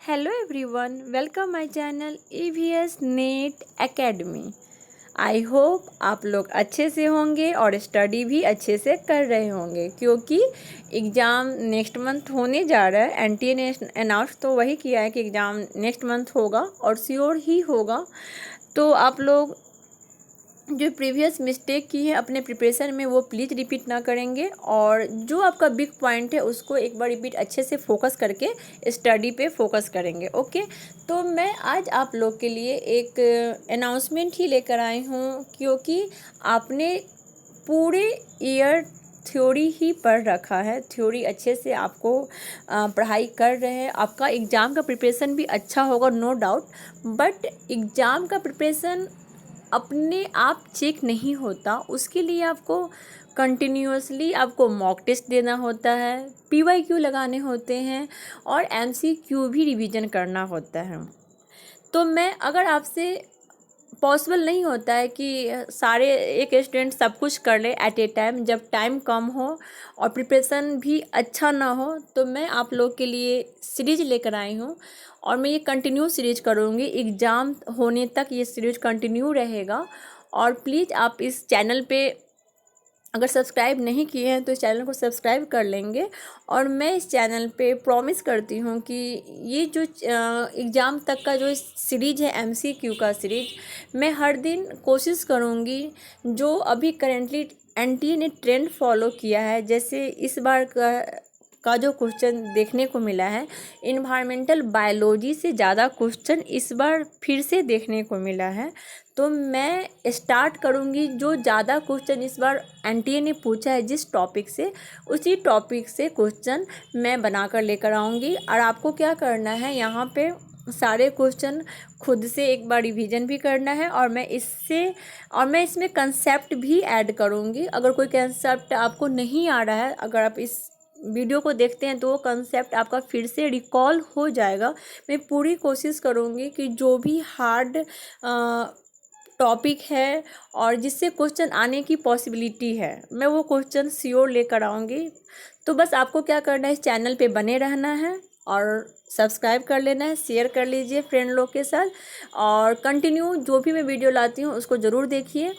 Hello everyone, welcome my channel EVS net academy. I hope आप लोग अच्छे से होंगे और स्टडी भी अच्छे से कर रहे होंगे, क्योंकि एग्ज़ाम नेक्स्ट मंथ होने जा रहा है। NTA ने अनाउंस तो वही किया है कि एग्ज़ाम नेक्स्ट मंथ होगा और श्योर ही होगा। तो आप लोग जो प्रीवियस मिस्टेक की है अपने प्रिपरेशन में वो प्लीज़ रिपीट ना करेंगे, और जो आपका बिग पॉइंट है उसको एक बार रिपीट अच्छे से फोकस करके स्टडी पे फोकस करेंगे। ओके, तो मैं आज आप लोग के लिए एक अनाउंसमेंट ही लेकर आई हूँ, क्योंकि आपने पूरे ईयर थ्योरी ही पढ़ रखा है, थ्योरी अच्छे से आपको पढ़ाई कर रहे हैं। आपका एग्ज़ाम का प्रिपरेशन भी अच्छा होगा, नो डाउट। बट एग्ज़ाम का प्रिपरेशन अपने आप चेक नहीं होता, उसके लिए आपको कंटिन्यूअसली आपको मॉक टेस्ट देना होता है, PYQ लगाने होते हैं और MCQ भी रिवीजन करना होता है। तो मैं अगर आपसे पॉसिबल नहीं होता है कि सारे एक स्टूडेंट सब कुछ कर ले एट ए टाइम, जब टाइम कम हो और प्रिपरेशन भी अच्छा ना हो, तो मैं आप लोग के लिए सीरीज लेकर आई हूँ और मैं ये कंटिन्यू सीरीज करूँगी। एग्ज़ाम होने तक ये सीरीज कंटिन्यू रहेगा। और प्लीज़ आप इस चैनल पे अगर सब्सक्राइब नहीं किए हैं तो इस चैनल को सब्सक्राइब कर लेंगे। और मैं इस चैनल पे प्रॉमिस करती हूँ कि ये जो एग्ज़ाम तक का जो सीरीज है MCQ का सीरीज, मैं हर दिन कोशिश करूँगी जो अभी करेंटली NTA ने ट्रेंड फॉलो किया है। जैसे इस बार का जो क्वेश्चन देखने को मिला है, इन्वायरमेंटल बायोलॉजी से ज़्यादा क्वेश्चन इस बार फिर से देखने को मिला है। तो मैं स्टार्ट करूँगी जो ज़्यादा क्वेश्चन इस बार NTA ने पूछा है जिस टॉपिक से, उसी टॉपिक से क्वेश्चन मैं बनाकर लेकर आऊँगी। और आपको क्या करना है, यहाँ पे सारे क्वेश्चन खुद से एक बार रिवीजन भी करना है, और मैं इसमें कंसेप्ट भी ऐड करूँगी। अगर कोई कंसेप्ट आपको नहीं आ रहा है, अगर आप इस वीडियो को देखते हैं तो वो कंसेप्ट आपका फिर से रिकॉल हो जाएगा। मैं पूरी कोशिश करूँगी कि जो भी हार्ड टॉपिक है और जिससे क्वेश्चन आने की पॉसिबिलिटी है, मैं वो क्वेश्चन श्योर लेकर आऊँगी। तो बस आपको क्या करना है, इस चैनल पे बने रहना है और सब्सक्राइब कर लेना है, शेयर कर लीजिए फ्रेंड लोग के साथ, और कंटिन्यू जो भी मैं वीडियो लाती हूँ उसको ज़रूर देखिए।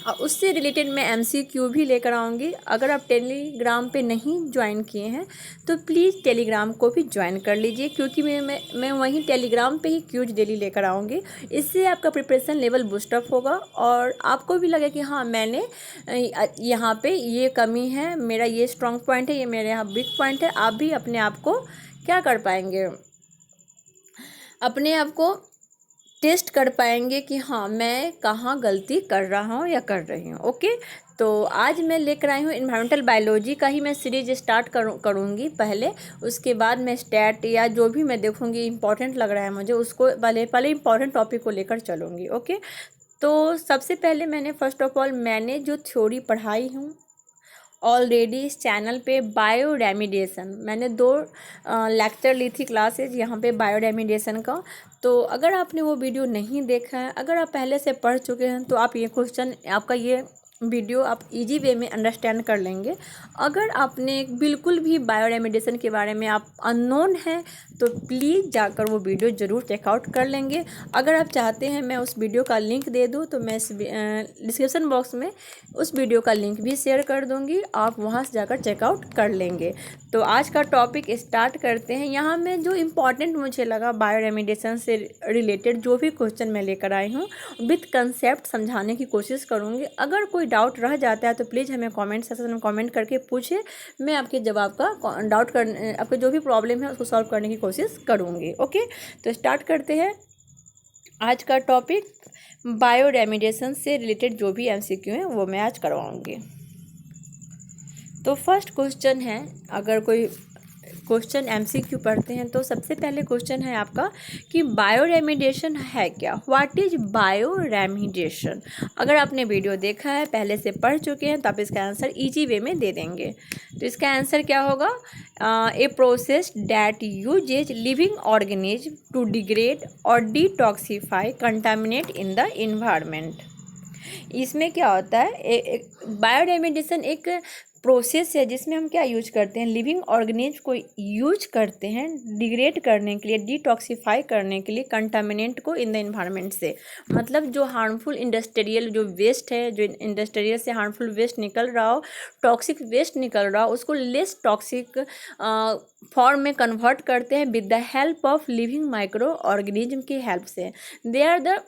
और उससे रिलेटेड मैं MCQ भी लेकर आऊँगी। अगर आप टेलीग्राम पे नहीं ज्वाइन किए हैं तो प्लीज़ टेलीग्राम को भी ज्वाइन कर लीजिए, क्योंकि मैं वहीं टेलीग्राम पे ही क्यूज डेली लेकर आऊँगी। इससे आपका प्रिपरेशन लेवल बूस्टअप होगा और आपको भी लगे कि हाँ, मैंने यहाँ पे ये कमी है, मेरा ये स्ट्रॉन्ग पॉइंट है, ये मेरे यहाँ वीक पॉइंट है। आप भी अपने आप को क्या कर पाएंगे, अपने आप को टेस्ट कर पाएंगे कि हाँ, मैं कहाँ गलती कर रहा हूँ या कर रही हूँ। ओके, तो आज मैं लेकर आई हूँ इन्वायरमेंटल बायोलॉजी का ही मैं सीरीज स्टार्ट करूँगी पहले। उसके बाद मैं स्टैट या जो भी मैं देखूँगी इंपॉर्टेंट लग रहा है मुझे, उसको पहले इंपॉर्टेंट टॉपिक को लेकर चलूँगी। ओके, तो सबसे पहले मैंने फर्स्ट ऑफ ऑल मैंने जो थ्योरी पढ़ाई हूँ ऑलरेडी इस चैनल पे, बायो रेमिडिएशन, मैंने 2 लेक्चर ली थी क्लासेज यहाँ पे बायो रेमिडिएशन का। तो अगर आपने वो वीडियो नहीं देखा है, अगर आप पहले से पढ़ चुके हैं, तो आप ये क्वेश्चन, आपका ये वीडियो आप इजी वे में अंडरस्टैंड कर लेंगे। अगर आपने बिल्कुल भी बायो रेमिडिएशन के बारे में आप अननोन हैं तो प्लीज़ जाकर वो वीडियो ज़रूर चेकआउट कर लेंगे। अगर आप चाहते हैं मैं उस वीडियो का लिंक दे दूँ तो मैं इस डिस्क्रिप्शन बॉक्स में उस वीडियो का लिंक भी शेयर कर दूँगी, आप वहाँ से जाकर चेकआउट कर लेंगे। तो आज का टॉपिक स्टार्ट करते हैं। यहाँ में जो इम्पॉर्टेंट मुझे लगा बायो रेमिडिएशन से रिलेटेड जो भी क्वेश्चन मैं लेकर आई हूँ विथ कंसेप्ट समझाने की कोशिश करूँगी। अगर कोई डाउट रह जाता है तो प्लीज़ हमें कमेंट सेक्शन में कमेंट करके पूछे, मैं आपके जवाब का आपके जो भी प्रॉब्लम है उसको सॉल्व करने की कोशिश करूँगी। ओके, तो स्टार्ट करते हैं आज का टॉपिक। बायो रेमिडिएशन से रिलेटेड जो भी MCQ हैं वो मैं आज करवाऊँगी। तो फर्स्ट क्वेश्चन है, अगर कोई क्वेश्चन MCQ पढ़ते हैं तो सबसे पहले क्वेश्चन है आपका कि बायो रेमिडिएशन है क्या, व्हाट इज बायो रेमिडिएशन। अगर आपने वीडियो देखा है, पहले से पढ़ चुके हैं, तो आप इसका आंसर इजी वे में दे देंगे। तो इसका आंसर क्या होगा, a process that uses living organism to degrade और detoxify contaminate in the environment. इसमें क्या होता है, बायो रेमिडिएशन एक प्रोसेस है जिसमें हम क्या यूज करते हैं, लिविंग ऑर्गेनिज्म को यूज करते हैं डिग्रेड करने के लिए, डिटॉक्सिफाई करने के लिए कंटामिनेंट को इन द इन्वायरमेंट से। मतलब जो हार्मफुल इंडस्ट्रियल जो वेस्ट है, जो इंडस्ट्रियल से हार्मफुल वेस्ट निकल रहा हो, टॉक्सिक वेस्ट निकल रहा हो, उसको लेस टॉक्सिक फॉर्म में कन्वर्ट करते हैं with the help of living micro organism की हेल्प से। They are the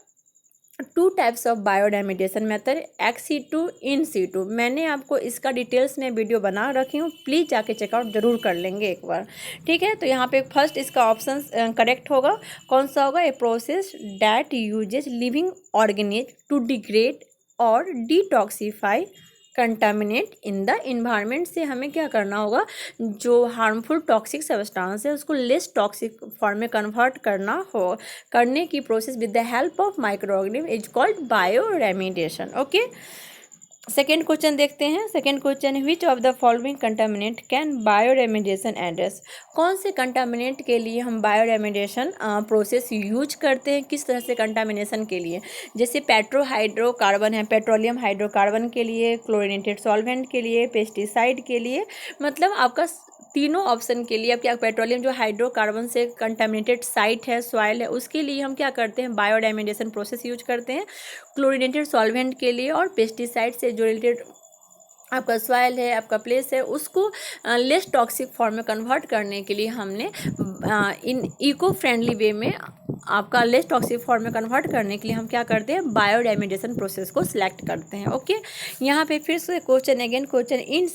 two types of bioremediation method, ex situ, in situ. मैंने आपको इसका डिटेल्स में वीडियो बना रखी हूँ, प्लीज़ जाके चेकआउट जरूर कर लेंगे एक बार, ठीक है। तो यहाँ पे फर्स्ट इसका ऑप्शन करेक्ट होगा, कौन सा होगा, a process that uses living organism to degrade और detoxify contaminate in the environment. से हमें क्या करना होगा, जो हार्मफुल टॉक्सिक सब्सटेंस है उसको लेस टॉक्सिक फॉर्म में कन्वर्ट करने की process with the help of micro organism is called bio remediation. Okay, second question देखते हैं। Second question, which of the following contaminant can bio remediation address. कौन से contaminant के लिए हम बायो रेमिडिएशन प्रोसेस यूज करते हैं, किस तरह से कंटामिनेशन के लिए। जैसे पेट्रोहाइड्रोकार्बन है, पेट्रोलियम हाइड्रोकार्बन के लिए, क्लोरीनेटेड सॉल्वेंट के लिए, पेस्टिसाइड के लिए। मतलब आपका तीनों ऑप्शन के लिए, अब क्या पेट्रोलियम जो हाइड्रोकार्बन से कंटामिनेटेड साइट है, सॉइल है, उसके लिए हम क्या करते हैं, बायोडेमिडेशन प्रोसेस यूज करते हैं। क्लोरीनेटेड सॉल्वेंट के लिए और पेस्टिसाइड से जो रिलेटेड आपका सॉइल है, आपका प्लेस है, उसको लेस टॉक्सिक फॉर्म में कन्वर्ट करने के लिए हमने इन इको फ्रेंडली वे में आपका लेस टॉक्सिक फॉर्म में कन्वर्ट करने के लिए हम क्या करते हैं, बायोडेमिडेशन प्रोसेस को सिलेक्ट करते हैं। ओके, यहाँ पे फिर से question again question, in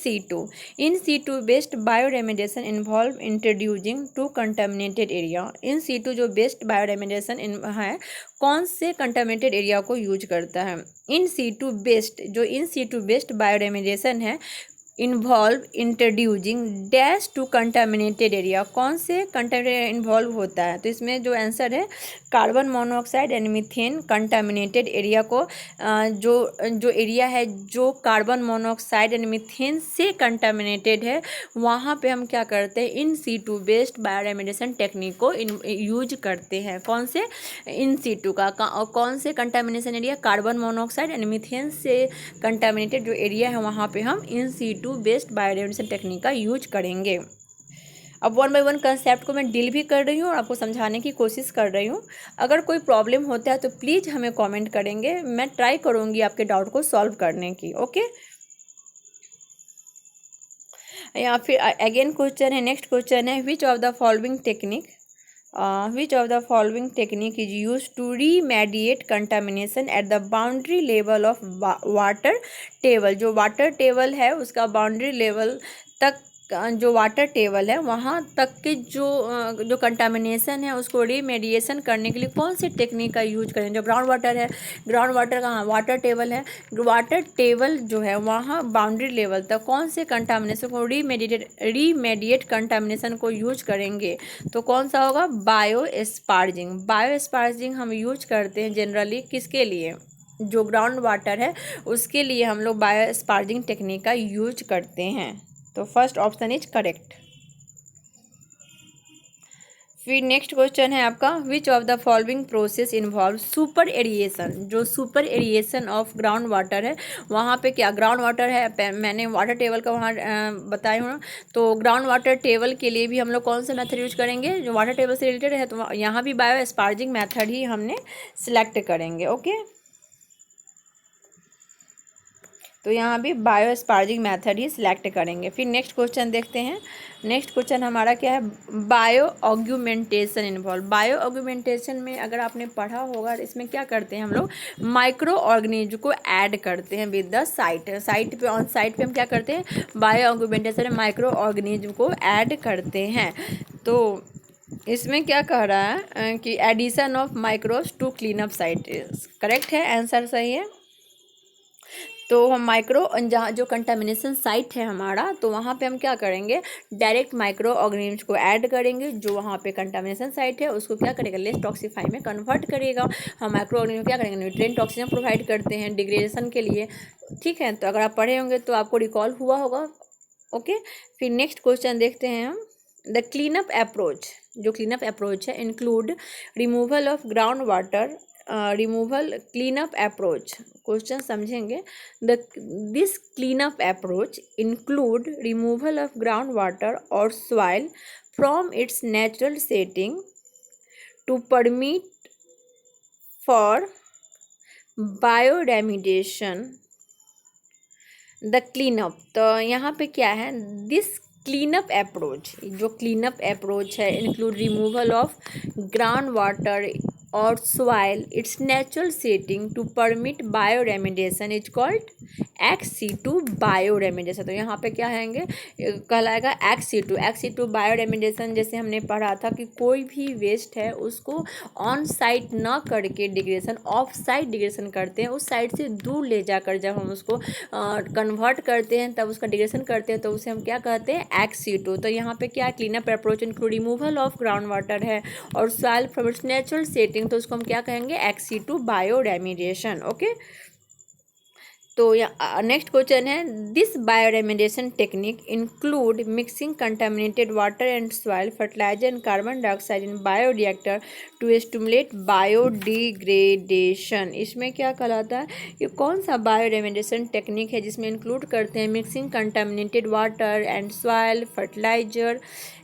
situ based bioremediation involve introducing to contaminated area. In situ जो बेस्ट बायोडेमिडेशन है, कौन से कंटामिनेटेड एरिया को यूज करता है। इन सीटू बेस्ड बायोडेमिडेशन है, involve introducing dash to contaminated area. कौन से कंटामिनेटेड इन्वॉल्व होता है, तो इसमें जो आंसर है carbon monoxide and methane contaminated area को जो एरिया है जो कार्बन मोनोऑक्साइड एंड मीथेन से कंटामिनेटेड है, वहाँ पे हम क्या करते हैं, in situ based bioremediation technique को यूज करते हैं। कौन से, इन सीटू का कौन से contamination area, carbon monoxide and methane से कंटामिनेटेड जो एरिया है वहाँ पे हम in situ based bioremediation technique का यूज करेंगे। अब 1 बाय 1 कंसेप्ट को मैं डील भी कर रही हूँ और आपको समझाने की कोशिश कर रही हूँ। अगर कोई प्रॉब्लम होता है तो प्लीज़ हमें कमेंट करेंगे, मैं ट्राई करूँगी आपके डाउट को सॉल्व करने की। ओके, या फिर अगेन क्वेश्चन है, नेक्स्ट क्वेश्चन है, which of the following technique is use to remediate contamination at the boundary level of water table. जो वाटर टेबल है उसका बाउंड्री लेवल तक, जो वाटर टेबल है वहाँ तक के जो कंटामिनेशन है उसको रीमेडिएशन करने के लिए कौन सी टेक्निक का यूज करें। जो ग्राउंड वाटर है, ग्राउंड वाटर कहाँ, वाटर टेबल है, वाटर टेबल जो है वहाँ बाउंड्री लेवल तक कौन से कंटामिनेशन को रीमेडिएट कंटामिनेशन को यूज करेंगे, तो कौन सा होगा, बायो स्पार्जिंग हम यूज करते हैं जनरली किसके लिए, जो ग्राउंड वाटर है उसके लिए हम लोग बायो स्पार्जिंग टेक्निक का यूज करते हैं। तो फर्स्ट ऑप्शन इज करेक्ट। फिर नेक्स्ट क्वेश्चन है आपका, which of the following process involve super aeration. जो super aeration of ground water है वहाँ पे क्या, ग्राउंड वाटर है, मैंने वाटर टेबल का वहाँ बताया हूँ, तो ग्राउंड वाटर टेबल के लिए भी हम लोग कौन सा मेथड यूज करेंगे, जो वाटर टेबल से रिलेटेड है, तो यहाँ भी बायो स्पार्जिंग मेथड ही हमने सिलेक्ट करेंगे। ओके, तो यहाँ भी बायो स्पार्जिंग मेथड ही सिलेक्ट करेंगे। फिर नेक्स्ट क्वेश्चन देखते हैं। नेक्स्ट क्वेश्चन हमारा क्या है, bio augmentation involve. Bio augmentation में अगर आपने पढ़ा होगा, इसमें क्या करते हैं हम लोग, माइक्रो ऑर्गेनिज्म को ऐड करते हैं विद द साइट पे, ऑन साइट पे हम क्या करते हैं, बायो ऑग्यूमेंटेशन में माइक्रो ऑर्गेनिज्म को ऐड करते हैं। तो इसमें क्या कह रहा है कि addition of micros to clean up site, correct है, आंसर सही है। तो हम जहाँ जो कंटामिनेशन साइट है हमारा, तो वहाँ पे हम क्या करेंगे, डायरेक्ट माइक्रो ऑर्गेनिज्म को ऐड करेंगे, जो वहाँ पे कंटामिनेशन साइट है उसको क्या करेगा, लेस टॉक्सिफाई में कन्वर्ट करेगा। हम माइक्रो ऑर्गेनिज्म क्या करेंगे, न्यूट्रिएंट ऑक्सीजन प्रोवाइड करते हैं डिग्रेडेशन के लिए, ठीक है। तो अगर आप पढ़े होंगे तो आपको रिकॉल हुआ होगा। ओके, फिर नेक्स्ट क्वेश्चन देखते हैं हम, द क्लीन अप अप्रोच। जो क्लीन अप अप्रोच है include removal of ground water removal cleanup approach, question समझेंगे। This cleanup approach include removal of ground water और soil from its natural setting to permit for bioremediation the cleanup. तो यहाँ पे क्या है, this cleanup approach, जो cleanup approach है include removal of ground water और soil its natural setting to permit bioremediation is called XC2 bioremediation. तो यहाँ पे क्या आएंगे, कहलाएगा XC2 बायोरेमिडिएशन। जैसे हमने पढ़ा था कि कोई भी वेस्ट है उसको ऑन साइट ना करके डिग्रेडेशन, ऑफ साइट डिग्रेडेशन करते हैं, उस साइड से दूर ले जाकर जब हम उसको कन्वर्ट करते हैं तब उसका डिग्रेडेशन करते हैं, तो उसे हम क्या कहते हैं, XC2। तो यहाँ पे क्या, cleanup approach include removal of ground water है और soil from its natural setting, तो उसको हम क्या कहेंगे, XC2 बायोरेमिडिएशन। ओके, तो नेक्स्ट क्वेश्चन है, this bioremediation technique include mixing contaminated water and soil fertiliser and carbon dioxide in bioreactor to stimulate biodegradation. इसमें क्या कहलाता है, ये कौन सा बायोरेमिडिएशन टेक्निक है जिसमें इंक्लूड करते हैं mixing contaminated water and soil fertiliser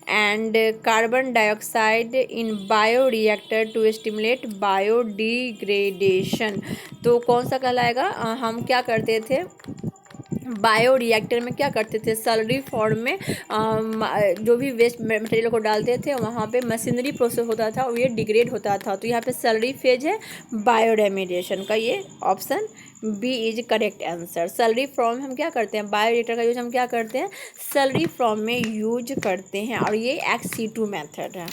and carbon dioxide in bioreactor to stimulate biodegradation. तो कौन सा कहलाएगा, हम क्या करते थे बायोरिएक्टर में, क्या करते थे, स्लरी फॉर्म में जो भी वेस्ट मटेरियल को डालते थे वहाँ पे मशीनरी प्रोसेस होता था और ये डिग्रेड होता था। तो यहाँ पे स्लरी फेज है बायोरेमिडिएशन का, ये option B is correct answer. Slurry form हम क्या करते हैं, बायोरिएक्टर का यूज हम क्या करते हैं, स्लरी फॉर्म में यूज करते हैं, और ये XC2 मेथड है।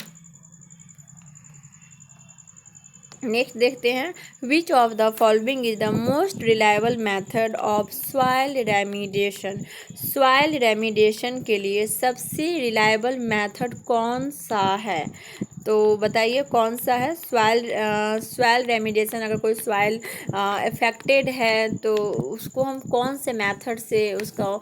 नेक्स्ट देखते हैं, विच of the following is the most reliable method of soil remediation. Soil remediation के लिए सबसे रिलायबल मेथड कौन सा है, तो बताइए कौन सा है। सॉइल रेमिडिएशन, अगर कोई सॉइल अफेक्टेड है तो उसको हम कौन से मेथड से, उसका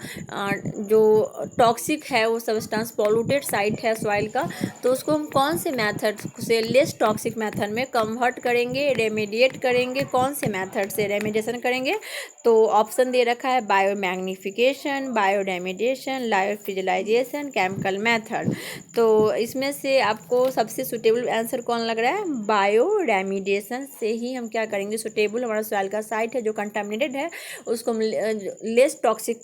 जो टॉक्सिक है वो सब्सटेंस पॉल्यूटेड साइट है सॉइल का, तो उसको हम कौन से मेथड से लेस टॉक्सिक मेथड में कन्वर्ट करेंगे, रेमिडिएट करेंगे, कौन से मेथड से रेमिडिएशन करेंगे। तो ऑप्शन दे रखा है बायोमैग्निफिकेशन, बायोरेमिडिएशन, लायोफिजिलाइजेशन, केमिकल मेथड। तो इसमें से आपको सबसे सुटेबल आंसर कौन लग रहा है, बायोरेमिडिएशन से ही हम क्या करेंगे, सुटेबल हमारा सॉइल का साइट है जो कंटामिनेटेड है उसको हम लेस टॉक्सिक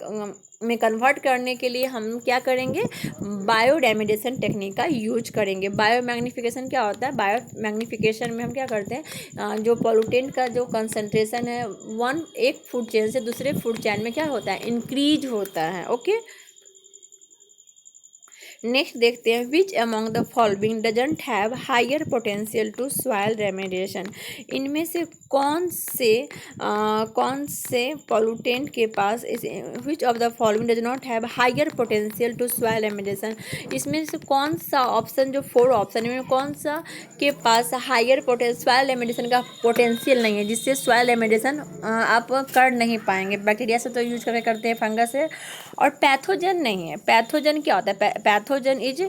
में कन्वर्ट करने के लिए हम क्या करेंगे, बायोरेमिडिएशन टेक्निक का यूज करेंगे। बायोमैग्निफिकेशन क्या होता है, बायोमैग्निफिकेशन में हम क्या करते हैं, जो पॉल्यूटेंट का जो कंसंट्रेशन है एक फूड चेन से दूसरे फूड चेन में क्या होता है, इंक्रीज होता है। ओके, नेक्स्ट देखते हैं, which among the following doesn't have higher potential to soil remediation. इनमें से कौन से पॉल्यूटेंट के पास, which of the following does not have higher potential to soil remediation. इसमें से कौन सा ऑप्शन, जो 4 ऑप्शन में कौन सा के पास हायर सॉइल रेमिडिएशन का पोटेंशियल नहीं है, जिससे सॉइल रेमिडिएशन आप कर नहीं पाएंगे। बैक्टीरिया से तो यूज करते हैं, फंगस से, और पैथोजन नहीं है। पैथोजन क्या होता है, pathogen is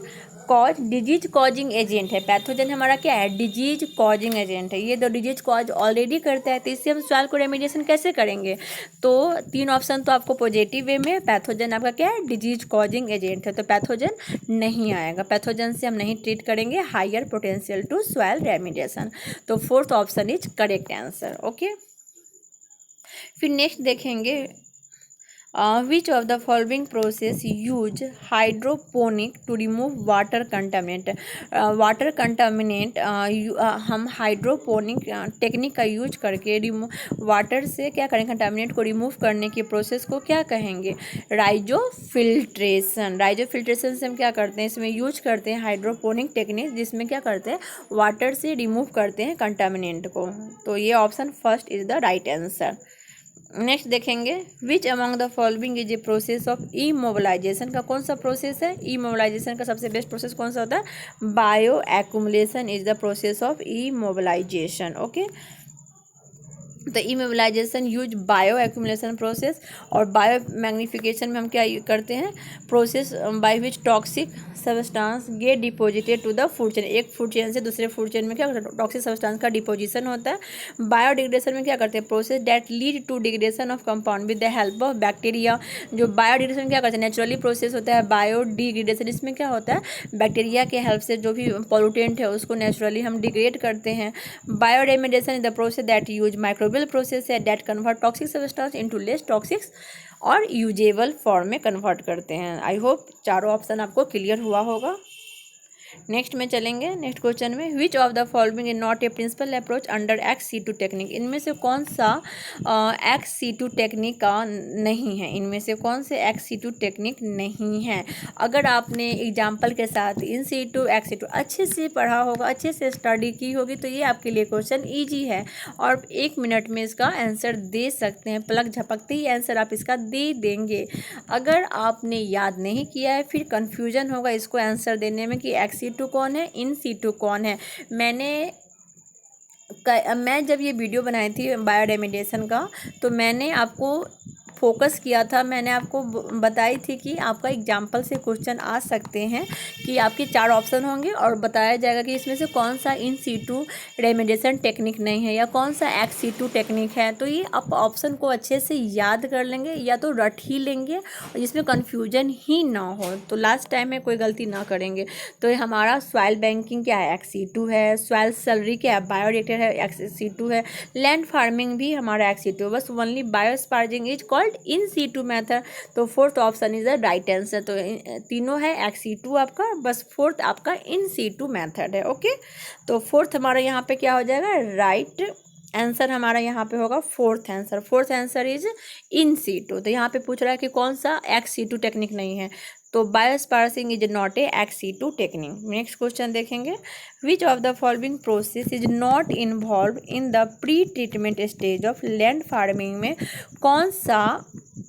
disease causing agent है। पैथोजन हमारा क्या है, डिजीज कॉजिंग एजेंट है। ये तो डिजीज कॉज ऑलरेडी करता है, तो इससे हम सॉइल को रेमिडिएशन कैसे करेंगे। तो 3 ऑप्शन तो आपको पॉजिटिव वे में, पैथोजन आपका क्या है, डिजीज कॉजिंग एजेंट है, तो पैथोजन नहीं आएगा। पैथोजन से हम नहीं ट्रीट करेंगे higher potential to soil remediation. तो 4th option is correct answer. Okay, फिर नेक्स्ट देखेंगे, which of the following process use hydroponic to remove water contaminant। Water contaminant हम हाइड्रोपोनिक टेक्निक का यूज करके वाटर से क्या करें, कंटामिनेंट को रिमूव करने की प्रोसेस को क्या कहेंगे, राइजोफिल्ट्रेशन। राइजोफिल्ट्रेशन से हम क्या करते हैं, इसमें यूज करते हैं हाइड्रोपोनिक टेक्निक, जिसमें क्या करते हैं, वाटर से रिमूव करते हैं कंटामिनेंट को। तो ये option first is the right answer. Next देखेंगे, which among the following is a process of immobilization. का कौन सा प्रोसेस है, इमोबिलाइजेशन का सबसे बेस्ट प्रोसेस कौन सा होता है, bio accumulation is the process of immobilization. Okay, तो immobilization use bio accumulation process, और बायो मैग्नीफिकेशन में हम क्या करते हैं, process by which toxic substance get deposited to the food chain. एक फूड चेन से दूसरे फूड चेन में क्या टॉक्सिक सब्सटेंस का डिपोजिशन होता है। बायोडिग्रेडेशन में क्या करते हैं, process that lead to degradation of compound with the help of bacteria. जो बायोडिग्रेडेशन क्या करते हैं, नेचुरली प्रोसेस होता है बायोडिग्रेडेशन। इसमें क्या होता है, बैक्टीरिया के हेल्प से जो भी पॉल्यूटेंट है उसको नेचुरली हम डिग्रेड करते हैं। Bioremediation is the process that use microbial process है that convert toxic substance into less toxic और यूजेबल फॉर्म में कन्वर्ट करते हैं। आई होप चारों ऑप्शन आपको क्लियर हुआ होगा। नेक्स्ट में चलेंगे, नेक्स्ट क्वेश्चन में, which of the following is not a principle approach under XC2 technique. इनमें से कौन सा XC2 टेक्निक का नहीं है, इनमें से कौन से XC2 टेक्निक नहीं है। अगर आपने एग्जाम्पल के साथ इन C2 XC2 अच्छे से पढ़ा होगा, अच्छे से स्टडी की होगी, तो ये आपके लिए क्वेश्चन ईजी है और 1 मिनट में इसका आंसर दे सकते हैं। पलक झपकते ही आंसर आप इसका दे देंगे। अगर आपने याद नहीं किया है, फिर कन्फ्यूजन होगा इसको आंसर देने में कि XC2 कौन है, इन C2 कौन है। मैं जब ये वीडियो बनाई थी बायोरेमेडिएशन का, तो मैंने आपको फोकस किया था, मैंने आपको बताई थी कि आपका एग्जाम्पल से क्वेश्चन आ सकते हैं कि आपके 4 ऑप्शन होंगे और बताया जाएगा कि इसमें से कौन सा इन C2 रेमेडिएशन टेक्निक नहीं है या कौन सा XC2 टेक्निक है। तो ये आप ऑप्शन को अच्छे से याद कर लेंगे या तो रट ही लेंगे और जिसमें कन्फ्यूजन ही ना हो, तो लास्ट टाइम में कोई गलती ना करेंगे। तो हमारा सॉइल बैंकिंग क्या है, XC2 है। सॉइल सैलरी क्या है, बायोरिएक्टर है, XC2 है। लैंड फार्मिंग भी हमारा XC2 है। बस only biosparging is called in C2 method. तो fourth option is the right answer. तो तीनों है XC2 आपका, बस फोर्थ आपका इन C2 मेथड है। ओके, तो फोर्थ हमारा यहाँ पे क्या हो जाएगा, राइट आंसर हमारा यहाँ पे होगा fourth answer. Fourth answer is in C2। तो यहाँ पे पूछ रहा है कि कौन सा XC2 टेक्निक नहीं है, तो biosparging is not a XC2 technique. Next question देखेंगे, which of the following process is not involve in the pre treatment stage of land farming. में कौन सा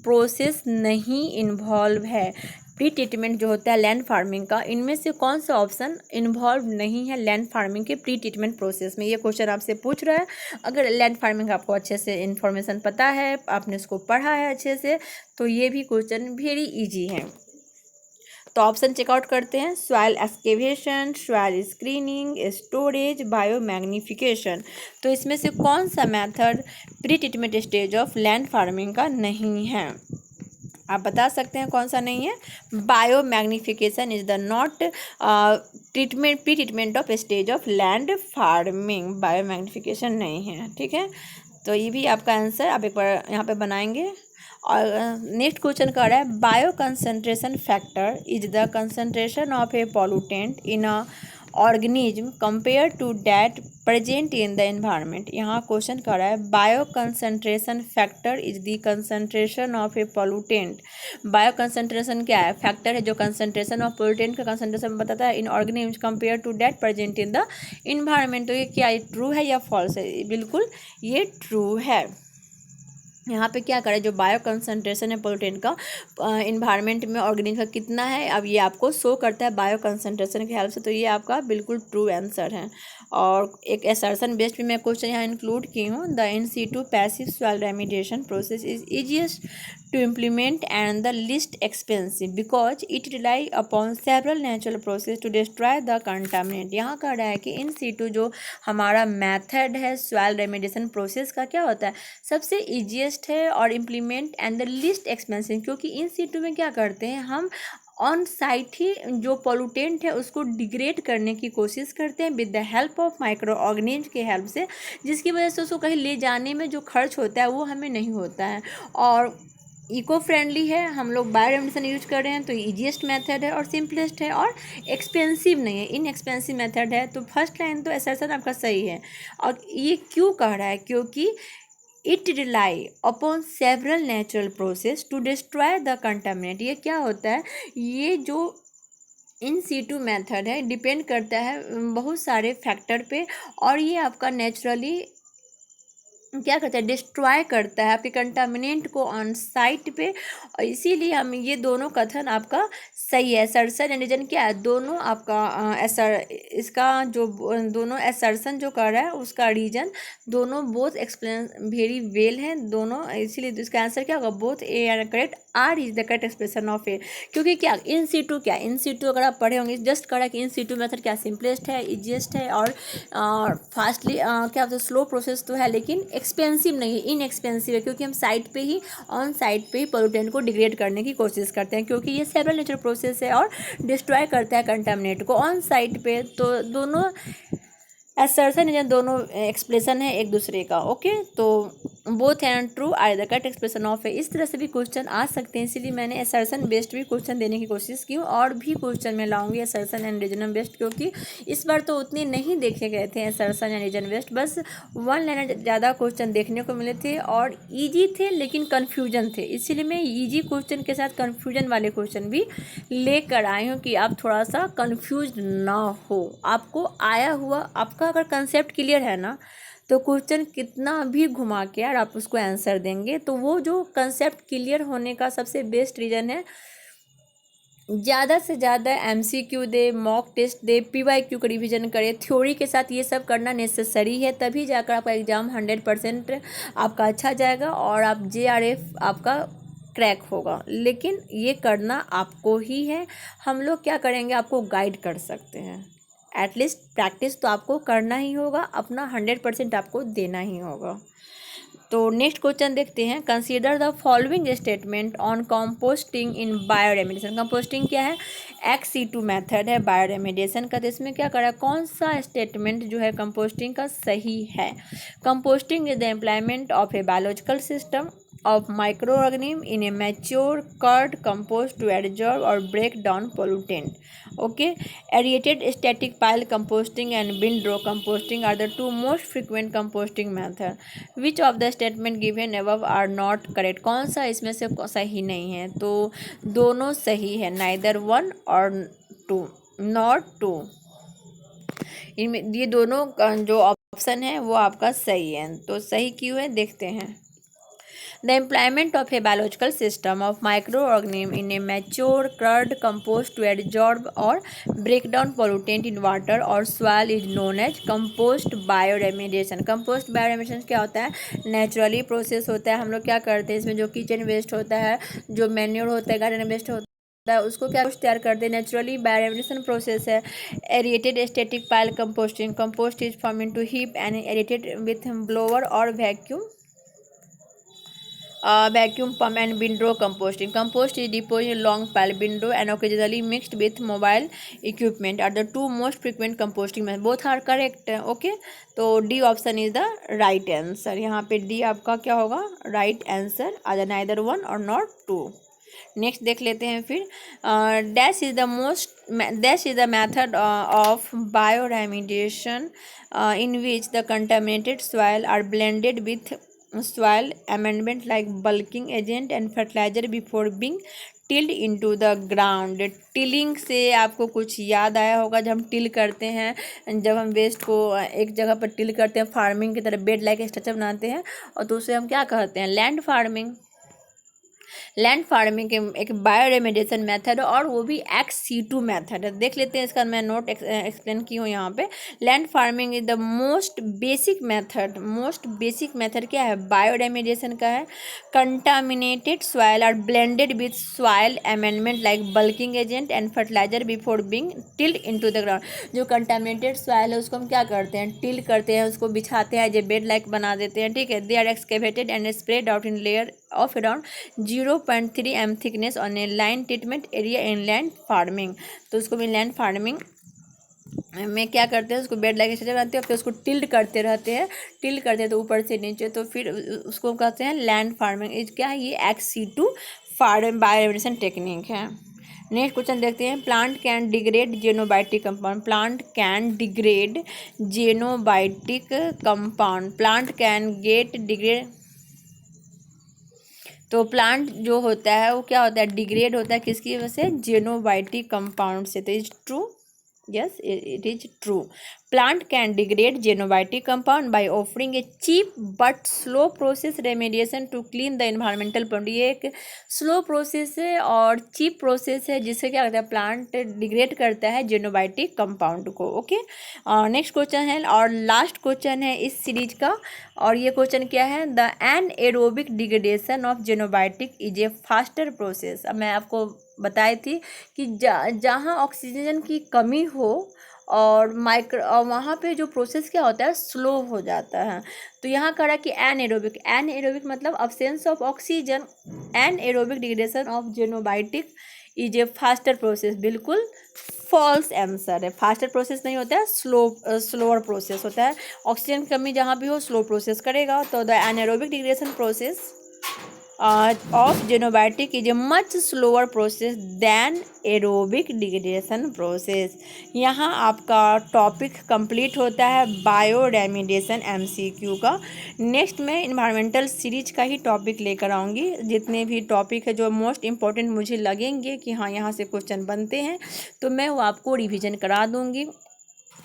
प्रोसेस नहीं इन्वॉल्व है, प्री ट्रीटमेंट जो होता है लैंड फार्मिंग का, इनमें से कौन सा ऑप्शन इन्वॉल्व नहीं है लैंड फार्मिंग के प्री ट्रीटमेंट प्रोसेस में। ये क्वेश्चन आपसे पूछ रहा है। अगर लैंड फार्मिंग आपको अच्छे से इन्फॉर्मेशन पता है, आपने उसको पढ़ा है अच्छे से, तो ये भी क्वेश्चन वेरी इजी है। तो ऑप्शन चेकआउट करते हैं, soil excavation, soil screening, storage, bio magnification. तो इसमें से कौन सा method pre treatment stage of land farming का नहीं है, आप बता सकते हैं कौन सा नहीं है। Bio magnification is the not treatment pre treatment of stage of land farming, bio magnification नहीं है। ठीक है, तो ये भी आपका आंसर आप एक बार यहाँ पे बनाएंगे। और नेक्स्ट क्वेश्चन कर रहा है, bio concentration factor is the concentration of a pollutant in a organism compare to that present in the environment. यहाँ क्वेश्चन कर रहा है, bio concentration factor is the concentration of a pollutant. Bio concentration क्या है, factor है जो concentration of pollutant का concentration बताता है in organism compare to that present in the environment. तो ये क्या ट्रू है या फॉल्स है, बिल्कुल ये ट्रू है। यहाँ पे क्या करें, जो बायो कंसंट्रेशन है पोल्यूटेंट का इन्वायरमेंट में ऑर्गेनिज्म का कितना है, अब ये आपको शो करता है बायो कंसंट्रेशन की हेल्प से। तो ये आपका बिल्कुल ट्रू आंसर है। और एक असर्शन बेस्ड भी मैं क्वेश्चन यहाँ इंक्लूड की हूँ, the In-situ passive soil remediation process is easiest to implement and the least expensive because it rely upon several natural process to destroy the contaminant। यहाँ कह रहा है कि इन सीटू जो हमारा मेथड है सॉइल रेमिडिएशन प्रोसेस का क्या होता है, सबसे ईजिएस्ट है और implement and the least expensive, क्योंकि इन सीटू में क्या करते हैं हम ऑन साइट ही जो पोल्यूटेंट है उसको डिग्रेड करने की कोशिश करते हैं with the help of micro organism के हेल्प से, जिसकी वजह से उसको कहीं ले जाने में जो खर्च होता है वो हमें नहीं होता है और इको फ्रेंडली है। हम लोग बायोरेमिडिएशन यूज कर रहे हैं, तो ईजीएस्ट मेथड है और सिंपलेस्ट है और एक्सपेंसिव नहीं है, इनएक्सपेंसिव मेथड है। तो फर्स्ट लाइन तो असर्शन आपका सही है। और ये क्यों कह रहा है, क्योंकि it rely upon several natural process to destroy the contaminant. ये क्या होता है, ये जो इन सीटू मेथड है डिपेंड करता है बहुत सारे फैक्टर पे और ये आपका नेचुरली क्या करता है, डिस्ट्रॉय करता है आपके कंटामिनेंट को ऑन साइट पे। और इसीलिए हम ये दोनों कथन आपका सही है। असर्शन एंड रीजन क्या है, दोनों आपका इसका जो दोनों असर्शन जो कर रहा है उसका रीजन दोनों बोथ एक्सप्लेन वेरी वेल हैं दोनों, इसीलिए इसका आंसर क्या होगा, both A and correct, R is the correct expression of A. क्योंकि क्या इन सीटू, क्या इन सीटू अगर आप पढ़े होंगे जस्ट करा कि इन सीटू मेथड क्या सिंपलेस्ट है, इजिएस्ट है और फास्टली क्या होता है स्लो प्रोसेस तो है लेकिन एक्सपेंसिव नहीं है, इनएक्सपेंसिव है, क्योंकि हम साइट पे ही ऑन साइट पे ही पोल्यूटेंट को डिग्रेड करने की कोशिश करते हैं, क्योंकि ये सेवरल नेचुरल प्रोसेस है और डिस्ट्रॉय करता है कंटामिनेट को ऑन साइट पे। तो दोनों असर्शन है, दोनों एक्सप्रेशन है एक दूसरे का। ओके, तो both and true are the correct expression of है। इस तरह से भी क्वेश्चन आ सकते हैं, इसीलिए मैंने असर्शन बेस्ड भी क्वेश्चन देने की कोशिश की और भी क्वेश्चन मैं लाऊंगी असर्शन एंड रीजन बेस्ड, क्योंकि इस बार तो उतने नहीं देखे गए थे असर्शन एंड रीजन बेस्ड, बस वन लाइनर ज़्यादा क्वेश्चन देखने को मिले थे और ईजी थे लेकिन कन्फ्यूजन थे, इसीलिए मैं ईजी क्वेश्चन के साथ कन्फ्यूजन वाले क्वेश्चन भी लेकर आई हूँ कि आप थोड़ा सा कन्फ्यूज ना हो। आपको आया हुआ आपका अगर कंसेप्ट क्लियर है ना तो क्वेश्चन कितना भी घुमा के यार आप उसको आंसर देंगे। तो वो जो कंसेप्ट क्लियर होने का सबसे बेस्ट रीज़न है, ज़्यादा से ज़्यादा एमसीक्यू दे, मॉक टेस्ट दे, पीवाईक्यू का रिवीजन करे, थ्योरी के साथ ये सब करना नेसेसरी है, तभी जाकर आपका एग्ज़ाम 100% आपका अच्छा जाएगा और आप जेआरएफ आपका क्रैक होगा। लेकिन ये करना आपको ही है, हम लोग क्या करेंगे आपको गाइड कर सकते हैं, एटलीस्ट प्रैक्टिस तो आपको करना ही होगा, अपना 100% आपको देना ही होगा। तो नेक्स्ट क्वेश्चन देखते हैं, consider the following statement on composting in bioremediation. Composting क्या है, XC2 मेथड है बायोरेमिडिएशन का। तो इसमें क्या करा, कौन सा स्टेटमेंट जो है कंपोस्टिंग का सही है। Composting is the employment of a biological system of microorganism in a mature curd compost to absorb or break down pollutant. Okay, aerated static pile composting and bin-row composting are the two most frequent composting method. Which of the statement given above are not correct? कौन सा इसमें से सही नहीं है, तो दोनों सही है, neither one or two, not two। इनमें ये दोनों जो ऑप्शन है वो आपका सही है, तो सही क्यों है देखते हैं। The employment of a biological system of microorganisms in a mature curd compost to absorb or break down pollutant in water or soil is known as compost bioremediation. Compost bioremediation क्या होता है, नेचुरली प्रोसेस होता है। हम लोग क्या करते हैं, इसमें जो किचन वेस्ट होता है, जो मैन्योर होता है, गार्डन वेस्ट होता है, उसको क्या तैयार करते हैं, नेचुरली बायोरेमिडिएशन प्रोसेस है। Aerated static pile composting, compost is form into heap and aerated with blower और vacuum pump and windrow composting. Compost is deposited in long pile, window and occasionally mixed with mobile equipment are the two most frequent composting methods. Both are correct. Okay, तो D option is the right answer. यहाँ पे D आपका क्या होगा, right answer आ जाए, neither one और not two. Next देख लेते हैं फिर, dash is the method of bioremediation in which the contaminated soil are blended with soil amendment like bulking agent and fertilizer before being tilled into the ground. Tilling से आपको कुछ याद आया होगा, जब हम टिल करते हैं, जब हम वेस्ट को एक जगह पर टिल करते हैं, फार्मिंग की तरह बेड लाइक स्ट्रक्चर बनाते हैं, और तो उसे हम क्या कहते हैं, लैंड फार्मिंग। लैंड फार्मिंग के एक बायोरेमिडिएशन मेथड है और वो भी XC2 मेथड है। देख लेते हैं, इसका मैं नोट एक्सप्लेन की हूँ यहाँ पे। Land farming is the most basic method क्या है, बायोरेमिडिएशन का है। Contaminated soil are blended with soil amendment like bulking agent and fertiliser before being tilled into the ground. जो कंटामिनेटेड सॉइल है उसको हम क्या करते हैं, टिल करते हैं, उसको बिछाते हैं, जो बेड लाइक बना देते हैं, ठीक है। They are excavated and spread out in layer of around 0.3 m thickness on a line treatment area in land farming. तो उसको भी लैंड फार्मिंग में क्या करते हैं, उसको बेड लाइक स्ट्रक्चर बनाते हैं, फिर उसको टिल्ड करते रहते हैं, तो ऊपर से नीचे, तो फिर उसको कहते हैं लैंड फार्मिंग। इस क्या है, ये XC2 फार्म बायोरेमिडिएशन टेक्निक है। नेक्स्ट क्वेश्चन देखते हैं, plant can degrade xenobiotic compound. Plant can degrade xenobiotic compound, plant can get degrade. तो प्लांट जो होता है वो क्या होता है, डिग्रेड होता है किसकी वजह से, जेनोबायोटिक कंपाउंड से। तो is true, yes it is true. Plant can degrade xenobiotic compound by offering a cheap but slow process remediation to clean the environmental pollution. ये एक स्लो प्रोसेस है और चीप प्रोसेस है जिससे क्या करता है, प्लांट डिग्रेड करता है जेनोबायोटिक कंपाउंड को। ओके, नेक्स्ट क्वेश्चन है और लास्ट क्वेश्चन है इस सीरीज का, और ये क्वेश्चन क्या है, the anaerobic degradation of xenobiotic is a faster process. अब मैं आपको बताई थी कि जहाँ ऑक्सीजन की कमी हो और वहाँ पे जो प्रोसेस क्या होता है, स्लो हो जाता है। तो यहाँ कह रहा है कि एनएरोबिक मतलब absence of oxygen, anaerobic degradation of xenobiotic is a faster process. बिल्कुल फॉल्स आंसर है, फास्टर प्रोसेस नहीं होता है, स्लोअर प्रोसेस होता है। ऑक्सीजन की कमी जहाँ भी हो स्लो प्रोसेस करेगा। तो the anaerobic degradation process of xenobiotic is a much slower process than aerobic degradation process. यहाँ आपका टॉपिक कंप्लीट होता है बायो रेमिडिएशन MCQ का। नेक्स्ट मैं इन्वायरमेंटल सीरीज का ही टॉपिक लेकर आऊँगी। जितने भी टॉपिक है जो मोस्ट इम्पॉर्टेंट मुझे लगेंगे कि हाँ यहाँ से क्वेश्चन बनते हैं, तो मैं वो आपको रिवीजन करा दूँगी।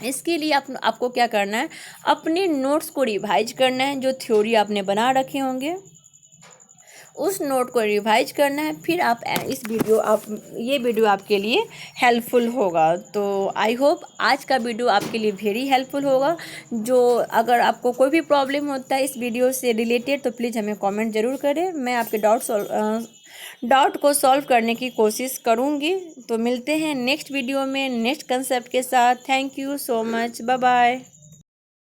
इसके लिए आपको क्या करना है, अपने नोट्स को रिवाइज करना है। जो थ्योरी आपने बना रखे होंगे उस नोट को रिवाइज करना है, फिर आप ये वीडियो आपके लिए हेल्पफुल होगा। तो आई होप आज का वीडियो आपके लिए वेरी हेल्पफुल होगा। जो अगर आपको कोई भी प्रॉब्लम होता है इस वीडियो से रिलेटेड तो प्लीज़ हमें कमेंट ज़रूर करें, मैं आपके डाउट को सॉल्व करने की कोशिश करूँगी। तो मिलते हैं नेक्स्ट वीडियो में नेक्स्ट कंसेप्ट के साथ। Thank you so much, bye bye.